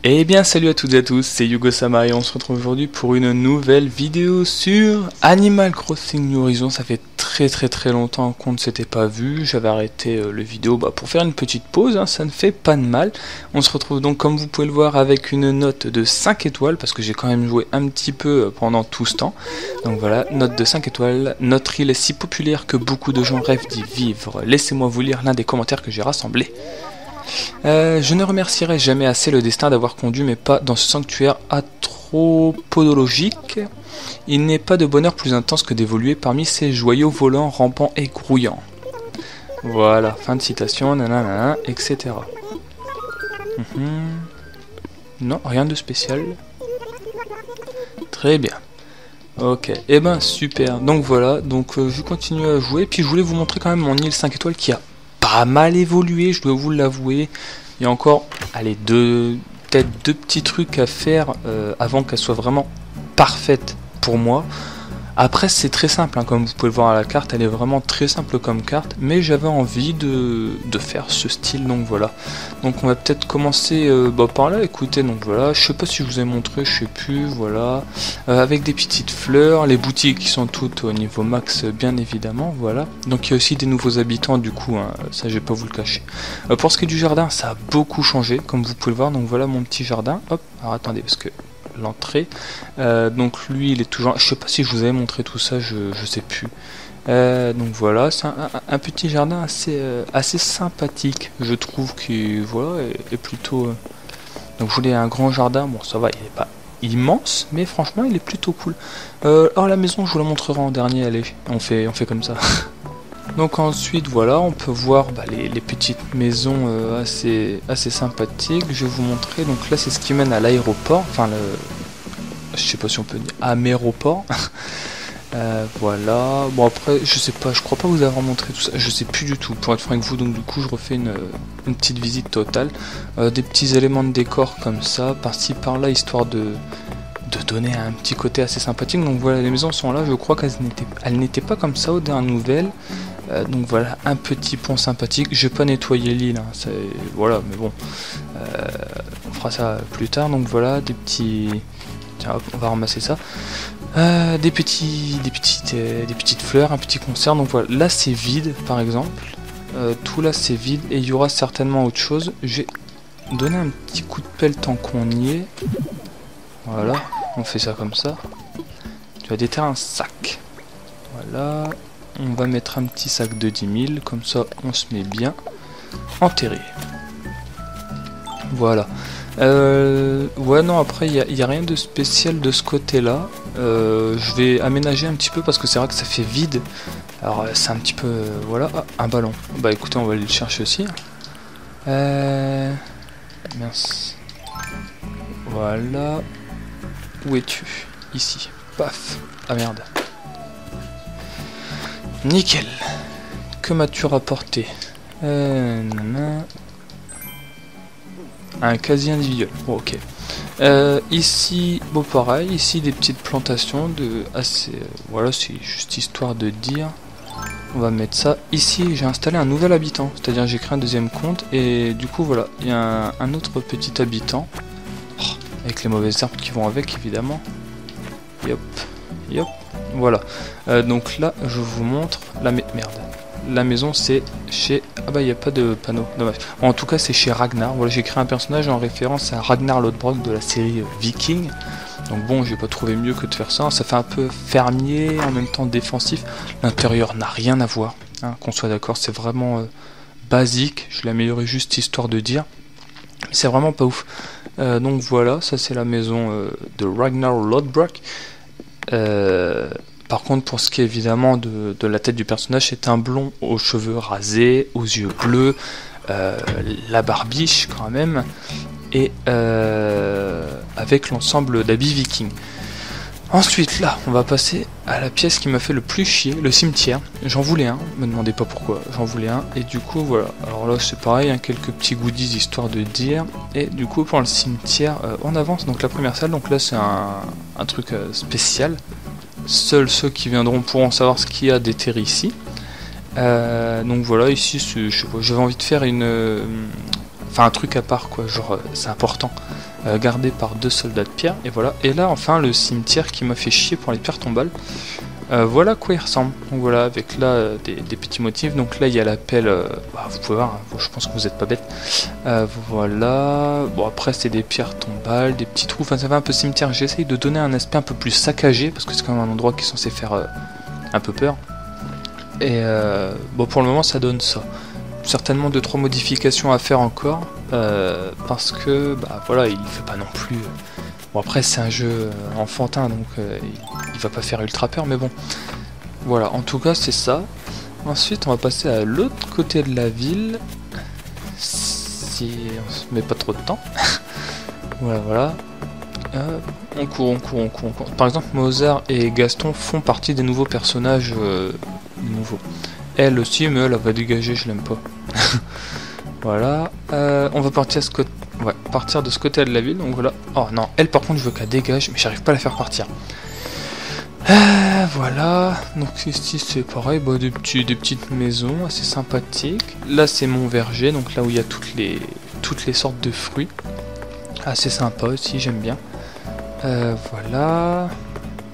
Eh bien salut à toutes et à tous, c'est Yugo-sama et on se retrouve aujourd'hui pour une nouvelle vidéo sur Animal Crossing New Horizons. Ça fait très longtemps qu'on ne s'était pas vu, j'avais arrêté le vidéo pour faire une petite pause, hein, ça ne fait pas de mal. On se retrouve donc comme vous pouvez le voir avec une note de 5 étoiles parce que j'ai quand même joué un petit peu pendant tout ce temps. Donc voilà, note de 5 étoiles, notre île est si populaire que beaucoup de gens rêvent d'y vivre. Laissez-moi vous lire l'un des commentaires que j'ai rassemblés. Je ne remercierai jamais assez le destin d'avoir conduit mes pas dans ce sanctuaire anthropologique. Il n'est pas de bonheur plus intense que d'évoluer parmi ces joyaux volants, rampants et grouillants. Voilà, fin de citation, nanana, etc. Non, rien de spécial. Très bien. Ok, et ben super. Donc voilà, je continue à jouer. Puis je voulais vous montrer quand même mon île 5 étoiles qui a pas mal évolué, je dois vous l'avouer. Il y a encore, allez, peut-être deux petits trucs à faire avant qu'elle soit vraiment parfaite pour moi. Après c'est très simple, hein, comme vous pouvez le voir à la carte, elle est vraiment très simple comme carte, mais j'avais envie de faire ce style, donc voilà. Donc on va peut-être commencer par là, écoutez, donc voilà, je sais pas si je vous ai montré, je sais plus, voilà. Avec des petites fleurs, les boutiques qui sont toutes au niveau max bien évidemment, voilà. Donc il y a aussi des nouveaux habitants du coup, hein, ça je vais pas vous le cacher. Pour ce qui est du jardin, ça a beaucoup changé, comme vous pouvez le voir, donc voilà mon petit jardin, hop, alors attendez, parce que l'entrée, donc lui il est toujours, je sais pas si je vous avais montré tout ça, je sais plus. Donc voilà, c'est un petit jardin assez sympathique, je trouve, qui voilà est plutôt donc je voulais un grand jardin, bon ça va, il est pas immense, mais franchement il est plutôt cool. Alors la maison je vous la montrerai en dernier, allez, on fait comme ça. Donc ensuite voilà, on peut voir les petites maisons assez sympathiques. Je vais vous montrer, donc là c'est ce qui mène à l'aéroport, enfin je sais pas si on peut dire améroport. Voilà, bon après je sais pas, je crois pas vous avoir montré tout ça, je sais plus du tout pour être franc avec vous, donc du coup je refais une petite visite totale. Des petits éléments de décor comme ça, par-ci par-là, histoire de donner un petit côté assez sympathique. Donc voilà, les maisons sont là, je crois qu'elles n'étaient pas comme ça aux dernières nouvelles. Donc voilà, un petit pont sympathique. Je vais pas nettoyer l'île, hein, voilà, mais bon, on fera ça plus tard. Donc voilà, des petits, tiens, hop, on va ramasser ça. Des petites fleurs, un petit concert. Donc voilà, là c'est vide, par exemple. Tout là c'est vide et il y aura certainement autre chose. Je vais donner un petit coup de pelle tant qu'on y est. Voilà, on fait ça comme ça. Tu vas déterrer un sac. Voilà. On va mettre un petit sac de 10 000, comme ça on se met bien enterré. Voilà. Ouais, non, après il n'y a rien de spécial de ce côté-là. Je vais aménager un petit peu parce que c'est vrai que ça fait vide. Alors c'est un petit peu... voilà, ah, un ballon. Bah écoutez, on va aller le chercher aussi. Mince. Voilà. Où es-tu? Ici. Paf. Ah merde. Nickel. Que m'as-tu rapporté? Un casier individuel. Bon, ok. Ici, bon pareil, ici des petites plantations de assez. Voilà, c'est juste histoire de dire. On va mettre ça. Ici, j'ai installé un nouvel habitant, c'est-à-dire j'ai créé un deuxième compte et du coup voilà, il y a un autre petit habitant. Oh, avec les mauvaises herbes qui vont avec évidemment. Yop, yop. Voilà, donc là je vous montre merde. La maison c'est chez... Ah bah il n'y a pas de panneau, dommage. En tout cas c'est chez Ragnar. Voilà, j'ai créé un personnage en référence à Ragnar Lodbrok de la série Viking. Donc bon, j'ai pas trouvé mieux que de faire ça. Ça fait un peu fermier, en même temps défensif. L'intérieur n'a rien à voir, hein, qu'on soit d'accord, c'est vraiment basique. Je l'ai amélioré juste histoire de dire. C'est vraiment pas ouf. Donc voilà, ça c'est la maison de Ragnar Lodbrok. Par contre, pour ce qui est évidemment de la tête du personnage, c'est un blond aux cheveux rasés, aux yeux bleus, la barbiche quand même, et avec l'ensemble d'habits vikings. Ensuite, là, on va passer à la pièce qui m'a fait le plus chier, le cimetière. J'en voulais un, me demandez pas pourquoi, j'en voulais un, et du coup, voilà. Alors là, c'est pareil, hein, quelques petits goodies histoire de dire. Et du coup, pour le cimetière, on avance. Donc la première salle, donc là, c'est un truc spécial. Seuls ceux qui viendront pourront savoir ce qu'il y a déterré ici. Donc voilà, ici, j'avais envie de faire enfin un truc à part quoi, genre c'est important, gardé par 2 soldats de pierre, et voilà. Et là enfin le cimetière qui m'a fait chier pour les pierres tombales. Voilà à quoi il ressemble. Donc voilà, avec là des petits motifs. Donc là il y a la pelle, bah, vous pouvez voir, hein, je pense que vous n'êtes pas bête. Voilà. Bon après c'est des pierres tombales, des petits trous. Enfin ça va un peu cimetière. J'essaye de donner un aspect un peu plus saccagé parce que c'est quand même un endroit qui est censé faire un peu peur. Et bon pour le moment ça donne ça. Certainement 2-3 modifications à faire encore parce que bah voilà il fait pas non plus. Bon après c'est un jeu enfantin donc il va pas faire ultra peur mais bon. Voilà en tout cas c'est ça. Ensuite on va passer à l'autre côté de la ville. Si on se met pas trop de temps. voilà. On court. Par exemple Mozart et Gaston font partie des nouveaux personnages nouveaux. Elle aussi mais elle va dégager, je l'aime pas. Voilà. On va partir à ce côté. Ouais, partir de ce côté de la ville, donc voilà. Oh non, elle par contre je veux qu'elle dégage, mais j'arrive pas à la faire partir. Voilà, donc ici c'est pareil, bah, des petites maisons assez sympathiques. Là c'est mon verger, donc là où il y a toutes les sortes de fruits. Assez sympa aussi, j'aime bien. Voilà.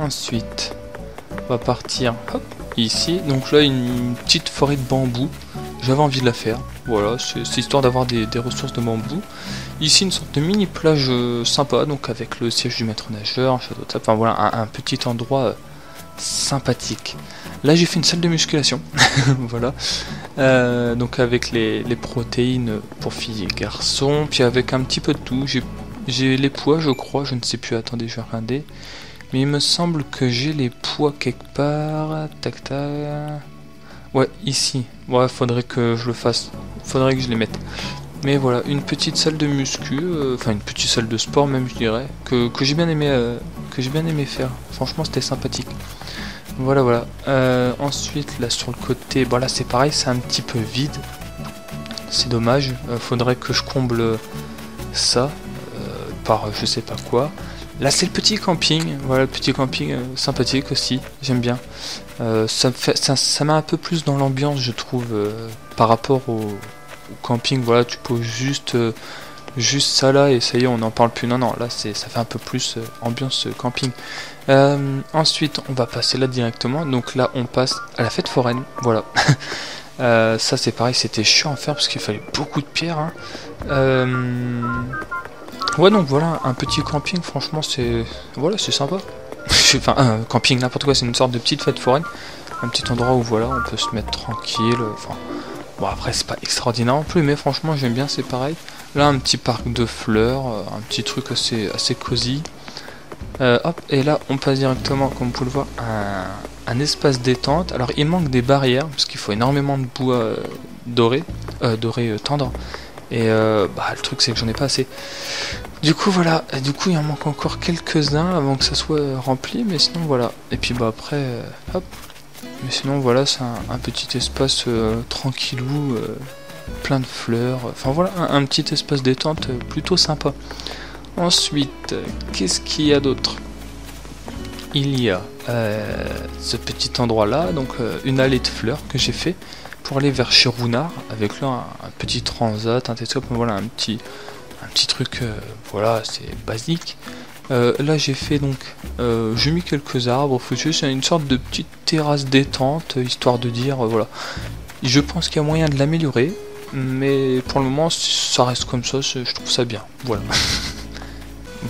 Ensuite, on va partir hop, ici. Donc là une petite forêt de bambou. J'avais envie de la faire, voilà, c'est histoire d'avoir des ressources de bambou. Ici une sorte de mini plage sympa, donc avec le siège du maître nageur, un château de sable, enfin voilà, un petit endroit sympathique. Là j'ai fait une salle de musculation, voilà, donc avec les protéines pour filles et garçons, puis avec un petit peu de tout, j'ai les poids je crois, je ne sais plus, attendez je vais regarder, mais il me semble que j'ai les poids quelque part, tac tac... Ouais, ici. Ouais, faudrait que je le fasse. Faudrait que je les mette. Mais voilà, une petite salle de muscu, enfin une petite salle de sport même, je dirais, que j'ai bien aimé faire. Franchement, c'était sympathique. Voilà. Ensuite, là sur le côté, bon là c'est pareil, c'est un petit peu vide. C'est dommage. Faudrait que je comble ça par je sais pas quoi. Là c'est le petit camping, voilà le petit camping sympathique aussi, j'aime bien. Ça met un peu plus dans l'ambiance je trouve par rapport au camping, voilà tu poses juste ça là et ça y est on n'en parle plus, non là ça fait un peu plus ambiance camping. Ensuite on va passer là directement, donc là on passe à la fête foraine, voilà. Ça c'est pareil, c'était chiant à faire parce qu'il fallait beaucoup de pierres, hein. Ouais donc voilà, un petit camping, franchement c'est sympa. Enfin un camping n'importe quoi, c'est une sorte de petite fête foraine. Un petit endroit où voilà, on peut se mettre tranquille. Enfin bon après c'est pas extraordinaire non plus, mais franchement j'aime bien, c'est pareil. Là un petit parc de fleurs, un petit truc assez cosy. Hop, et là on passe directement, comme vous pouvez le voir, un espace détente. Alors il manque des barrières, parce qu'il faut énormément de bois doré tendre. Et bah le truc c'est que j'en ai pas assez. Du coup voilà, du coup il en manque encore quelques-uns avant que ça soit rempli, mais sinon voilà. Et puis bah après, hop. Mais sinon voilà, c'est un petit espace tranquillou, plein de fleurs. Enfin voilà, un petit espace détente plutôt sympa. Ensuite, qu'est-ce qu'il y a d'autre? Il y a ce petit endroit là, donc une allée de fleurs que j'ai fait pour aller vers chez Rounard, avec là un petit transat, un télescope, voilà un petit truc, voilà c'est basique. Là j'ai fait donc, j'ai mis quelques arbres foutus, c'est une sorte de petite terrasse détente, histoire de dire, voilà. Je pense qu'il y a moyen de l'améliorer, mais pour le moment ça reste comme ça, je trouve ça bien, voilà.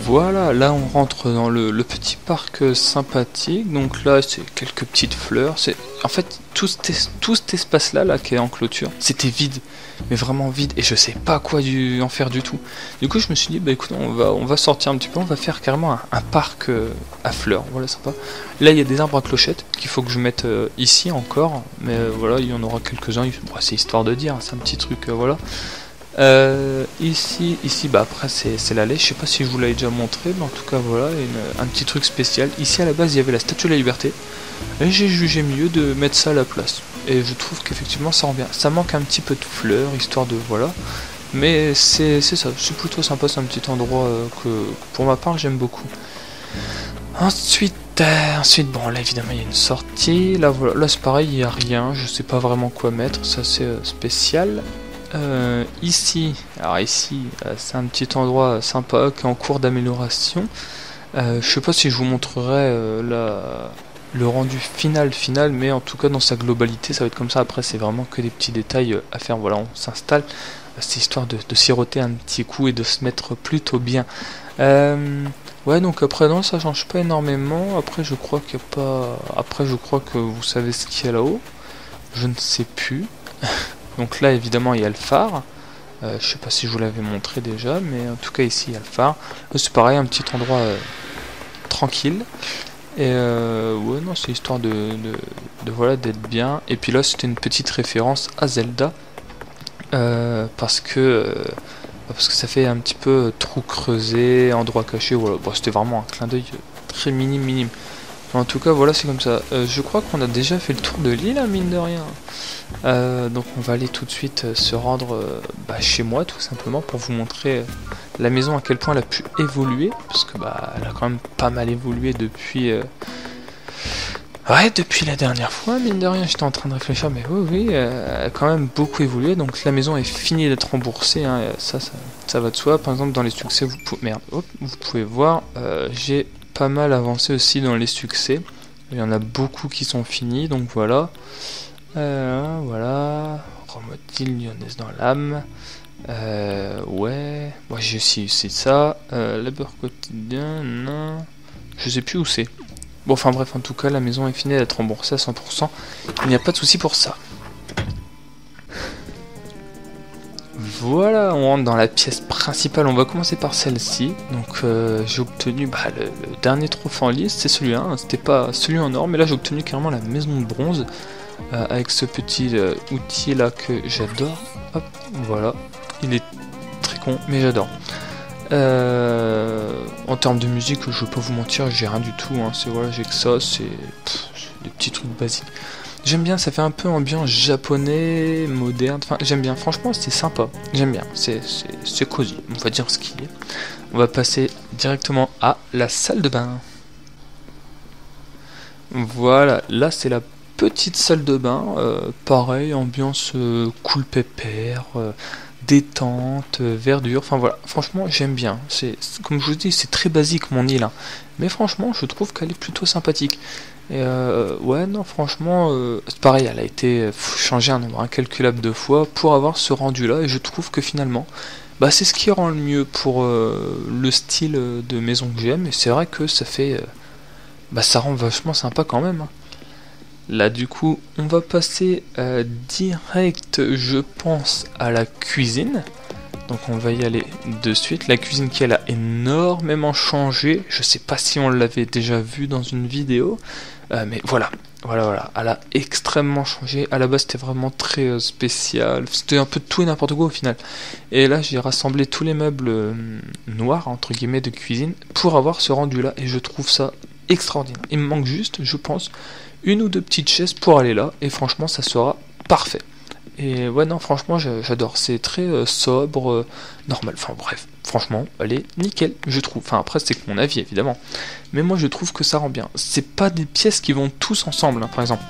Voilà, là on rentre dans le petit parc sympathique, donc là c'est quelques petites fleurs, en fait tout cet espace là qui est en clôture, c'était vide, mais vraiment vide, et je sais pas quoi en faire du tout. Du coup je me suis dit bah écoute, on va sortir un petit peu, on va faire carrément un parc à fleurs, voilà sympa. Là il y a des arbres à clochettes qu'il faut que je mette ici encore, mais voilà il y en aura quelques-uns, bon, c'est histoire de dire, c'est un petit truc, voilà. Ici bah après c'est l'allée, je sais pas si je vous l'avais déjà montré, mais en tout cas voilà, un petit truc spécial. Ici à la base il y avait la Statue de la Liberté, et j'ai jugé mieux de mettre ça à la place. Et je trouve qu'effectivement ça rend bien. Ça manque un petit peu de fleurs, histoire de voilà, mais c'est ça, c'est plutôt sympa, c'est un petit endroit que pour ma part j'aime beaucoup. Ensuite bon là évidemment il y a une sortie, là voilà, là c'est pareil, il n'y a rien, je sais pas vraiment quoi mettre, ça c'est spécial. Ici, alors ici, c'est un petit endroit sympa qui est en cours d'amélioration. Je sais pas si je vous montrerai le rendu final, mais en tout cas dans sa globalité, ça va être comme ça. Après, c'est vraiment que des petits détails à faire. Voilà, on s'installe. C'est histoire de siroter un petit coup et de se mettre plutôt bien. Ouais, donc après, non, ça change pas énormément. Après, je crois qu'il y a pas. Après, je crois que vous savez ce qu'il y a là-haut. Je ne sais plus. Donc là, évidemment, il y a le phare. Je sais pas si je vous l'avais montré déjà, mais en tout cas, ici, il y a le phare. Là, c'est pareil, un petit endroit tranquille. Et ouais, non, c'est histoire voilà, d'être bien. Et puis là, c'était une petite référence à Zelda. Parce que ça fait un petit peu trou creusé, endroit caché, voilà. Bon, c'était vraiment un clin d'œil très minime. En tout cas, voilà, c'est comme ça. Je crois qu'on a déjà fait le tour de l'île, hein, mine de rien. Donc on va aller tout de suite se rendre chez moi, tout simplement, pour vous montrer la maison, à quel point elle a pu évoluer. Parce que elle a quand même pas mal évolué depuis... Ouais, depuis la dernière fois, mine de rien, j'étais en train de réfléchir, mais oui, elle a quand même beaucoup évolué. Donc la maison est finie d'être remboursée, hein, ça va de soi. Par exemple, dans les succès, vous pouvez voir, j'ai pas mal avancé aussi dans les succès. Il y en a beaucoup qui sont finis, donc voilà. Voilà, Romotil, lyonnaise dans l'âme. Ouais, moi j'ai aussi ça. Labeur quotidien, non. Je sais plus où c'est. Bon, enfin bref, en tout cas, la maison est finie d'être remboursée à 100%. Il n'y a pas de souci pour ça. Voilà, on rentre dans la pièce principale. On va commencer par celle-ci. Donc, j'ai obtenu le dernier trophée en liste, c'est celui-là. Hein. C'était pas celui en or, mais là, j'ai obtenu carrément la maison de bronze. Avec ce petit outil là que j'adore. Hop, voilà. Il est très con, mais j'adore. En termes de musique, je vais pas vous mentir, j'ai rien du tout. Hein. Voilà, j'ai que ça, c'est des petits trucs basiques. J'aime bien, ça fait un peu ambiance japonais, moderne. Enfin, j'aime bien. Franchement, c'est sympa. J'aime bien. C'est cosy. On va dire ce qu'il est. On va passer directement à la salle de bain. Voilà, là c'est la petite salle de bain. Pareil, ambiance cool pépère. Détente, verdure, enfin voilà, franchement j'aime bien, comme je vous dis, c'est très basique mon île, hein. Mais franchement je trouve qu'elle est plutôt sympathique, et ouais non franchement, c'est pareil, elle a été changée un nombre incalculable de fois pour avoir ce rendu là, et je trouve que finalement, c'est ce qui rend le mieux pour le style de maison que j'aime, et c'est vrai que ça fait, ça rend vachement sympa quand même, hein. Là du coup on va passer direct je pense à la cuisine. Donc on va y aller de suite. La cuisine qui elle a énormément changé. Je sais pas si on l'avait déjà vu dans une vidéo. Mais voilà. Elle a extrêmement changé. À la base c'était vraiment très spécial. C'était un peu tout et n'importe quoi au final. Et là j'ai rassemblé tous les meubles noirs entre guillemets de cuisine pour avoir ce rendu là. Et je trouve ça extraordinaire. Il me manque juste, je pense, une ou deux petites chaises pour aller là, et franchement ça sera parfait. Et ouais non franchement j'adore, c'est très sobre, normal, enfin bref, franchement elle est nickel je trouve, enfin après c'est que mon avis évidemment, mais moi je trouve que ça rend bien, c'est pas des pièces qui vont tous ensemble, hein, par exemple.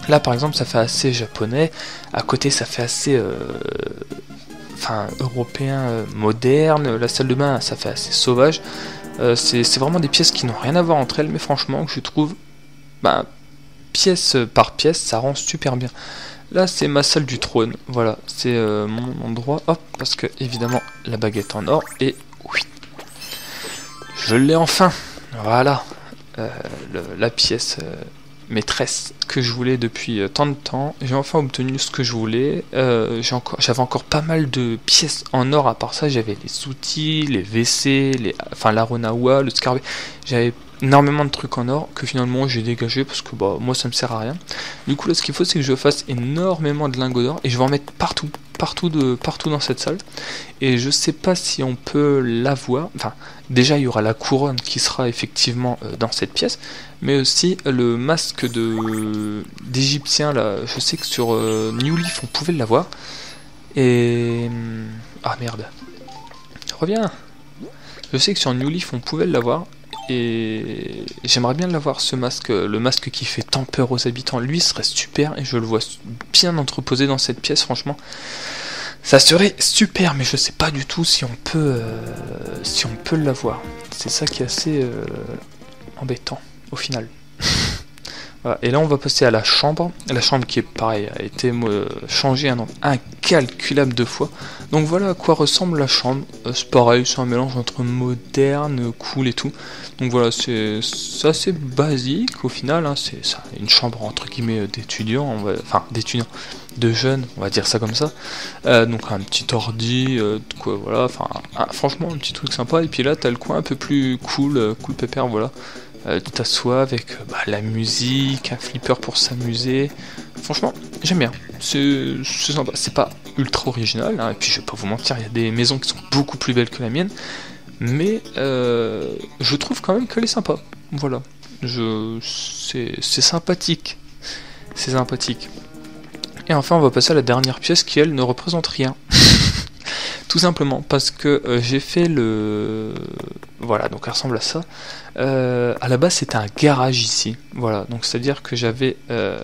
Là par exemple ça fait assez japonais, à côté ça fait assez européen, moderne, la salle de bain ça fait assez sauvage, c'est vraiment des pièces qui n'ont rien à voir entre elles, mais franchement que je trouve pièce par pièce, ça rend super bien. Là, c'est ma salle du trône. Voilà, c'est mon endroit. Hop, parce que évidemment, la baguette en or. Et oui, je l'ai enfin. Voilà, la pièce maîtresse que je voulais depuis tant de temps. J'ai enfin obtenu ce que je voulais. J'avais encore pas mal de pièces en or. À part ça, j'avais les outils, les WC, l'aronawa, le scarabée. J'avais énormément de trucs en or que finalement j'ai dégagé parce que moi ça me sert à rien. Du coup là ce qu'il faut c'est que je fasse énormément de lingots d'or et je vais en mettre partout dans cette salle, et je sais pas si on peut l'avoir. Enfin déjà il y aura la couronne qui sera effectivement dans cette pièce, mais aussi le masque d'égyptien là, je sais que sur New Leaf on pouvait l'avoir, et ah merde, je reviens, je sais que sur New Leaf on pouvait l'avoir. Et j'aimerais bien l'avoir, ce masque, le masque qui fait tant peur aux habitants, lui serait super, et je le vois bien entreposé dans cette pièce, franchement, Ça serait super, mais je sais pas du tout si on peut l'avoir. C'est ça qui est assez embêtant au final. Voilà. Et là on va passer à la chambre qui est pareil, a été changée un nombre incalculable de fois. Donc voilà à quoi ressemble la chambre. C'est pareil, c'est un mélange entre moderne, cool et tout. Donc voilà, c'est assez basique au final, hein. C'est une chambre entre guillemets d'étudiants, enfin d'étudiants, de jeunes, on va dire ça comme ça. Donc un petit ordi, quoi, voilà, enfin franchement un petit truc sympa. Et puis là t'as le coin un peu plus cool, cool pépère, voilà. Tu t'assois avec la musique, un flipper pour s'amuser. Franchement, j'aime bien. C'est sympa. C'est pas ultra original, hein. Et puis je vais pas vous mentir, il y a des maisons qui sont beaucoup plus belles que la mienne. Mais je trouve quand même qu'elle est sympa. Voilà. C'est sympathique. C'est sympathique. Et enfin, on va passer à la dernière pièce qui, elle, ne représente rien. Tout simplement parce que j'ai fait le... Voilà, donc elle ressemble à ça. À la base, c'était un garage ici. Voilà, donc c'est-à-dire que j'avais...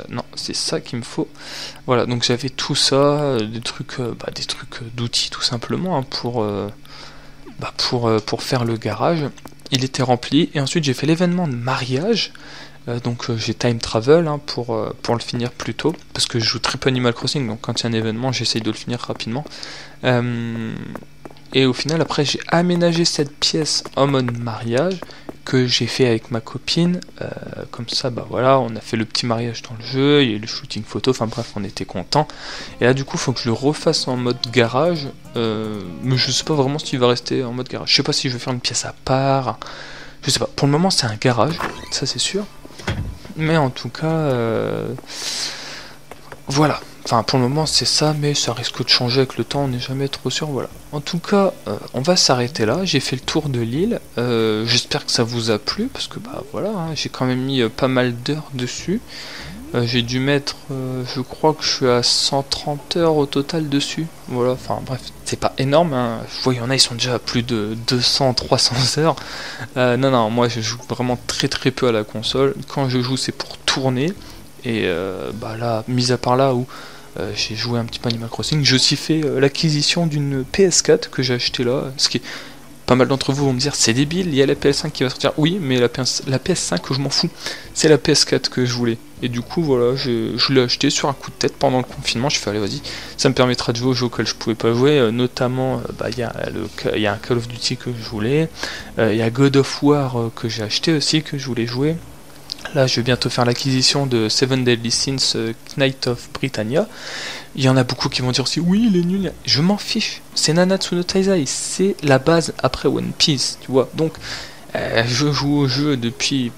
non, c'est ça qu'il me faut. Voilà, donc j'avais tout ça, des trucs d'outils tout simplement, hein, pour faire le garage. Il était rempli et ensuite j'ai fait l'événement de mariage. Donc j'ai time travel, hein, pour le finir plus tôt, parce que je joue très peu Animal Crossing, donc quand il y a un événement j'essaye de le finir rapidement. Et au final après j'ai aménagé cette pièce en mode mariage que j'ai fait avec ma copine, comme ça bah voilà, on a fait le petit mariage dans le jeu, il y a eu le shooting photo, enfin bref on était content. Et là du coup faut que je le refasse en mode garage, mais je sais pas vraiment s'il va rester en mode garage, je sais pas si je vais faire une pièce à part, je sais pas, pour le moment c'est un garage, ça c'est sûr. Mais en tout cas, voilà. Enfin, pour le moment, c'est ça, mais ça risque de changer avec le temps, on n'est jamais trop sûr, voilà. En tout cas, on va s'arrêter là. J'ai fait le tour de l'île. J'espère que ça vous a plu, parce que, bah voilà, hein, j'ai quand même mis pas mal d'heures dessus. J'ai dû mettre, je crois que je suis à 130 heures au total dessus. Voilà, enfin bref, c'est pas énorme, hein. Je vois, il y en a, ils sont déjà à plus de 200, 300 heures. Non, moi je joue vraiment très très peu à la console. Quand je joue, c'est pour tourner. Et bah là, mis à part là où j'ai joué un petit peu Animal Crossing, j'ai aussi fait l'acquisition d'une PS4 que j'ai acheté là. Ce qui est... Pas mal d'entre vous vont me dire c'est débile, il y a la PS5 qui va sortir. Oui, mais la PS5 je m'en fous. C'est la PS4 que je voulais. Et du coup voilà, je l'ai acheté sur un coup de tête pendant le confinement. Je fais allez vas-y, ça me permettra de jouer aux jeux auxquels je pouvais pas jouer. Notamment, il y a un Call of Duty que je voulais. Il y a God of War que j'ai acheté aussi, que je voulais jouer. Là, je vais bientôt faire l'acquisition de Seven Deadly Sins Knight of Britannia. Il y en a beaucoup qui vont dire aussi, oui, il est nul. Je m'en fiche. C'est Nanatsu no Taizai. C'est la base après One Piece, tu vois. Donc, je joue au jeu depuis...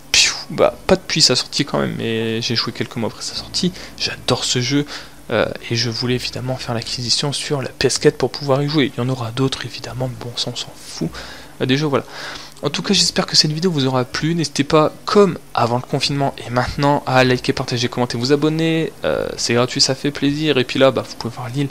pas depuis sa sortie quand même, mais j'ai joué quelques mois après sa sortie. J'adore ce jeu. Et je voulais évidemment faire l'acquisition sur la PS4 pour pouvoir y jouer. Il y en aura d'autres, évidemment, mais bon, ça, on s'en fout. Déjà, voilà. En tout cas, j'espère que cette vidéo vous aura plu. N'hésitez pas, comme avant le confinement et maintenant, à liker, partager, commenter, vous abonner. C'est gratuit, ça fait plaisir. Et puis là, vous pouvez voir l'île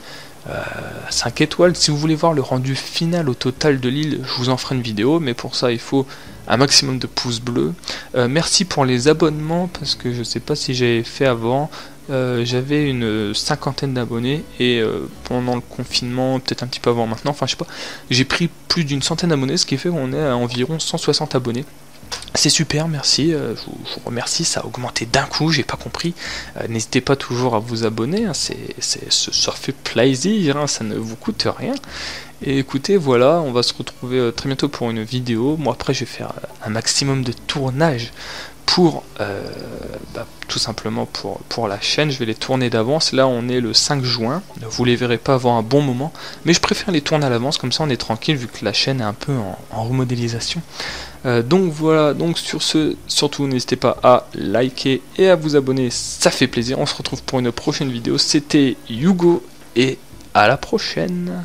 5 étoiles. Si vous voulez voir le rendu final au total de l'île, je vous en ferai une vidéo. Mais pour ça, il faut un maximum de pouces bleus. Merci pour les abonnements, parce que je sais pas si j'avais fait avant. J'avais une 50aine d'abonnés et pendant le confinement, peut-être un petit peu avant maintenant, enfin je sais pas, j'ai pris plus d'une centaine d'abonnés, ce qui fait qu'on est à environ 160 abonnés. C'est super, merci, je vous remercie, ça a augmenté d'un coup, j'ai pas compris. N'hésitez pas toujours à vous abonner, hein, ça fait plaisir, hein, ça ne vous coûte rien. Et écoutez, voilà, on va se retrouver très bientôt pour une vidéo. Moi après je vais faire un maximum de tournage pour tout simplement pour la chaîne. Je vais les tourner d'avance. Là on est le 5 juin, vous les verrez pas avant un bon moment, mais je préfère les tourner à l'avance, comme ça on est tranquille vu que la chaîne est un peu en remodélisation. Donc voilà, donc sur ce, surtout n'hésitez pas à liker et à vous abonner, ça fait plaisir. On se retrouve pour une prochaine vidéo. C'était Hugo et à la prochaine.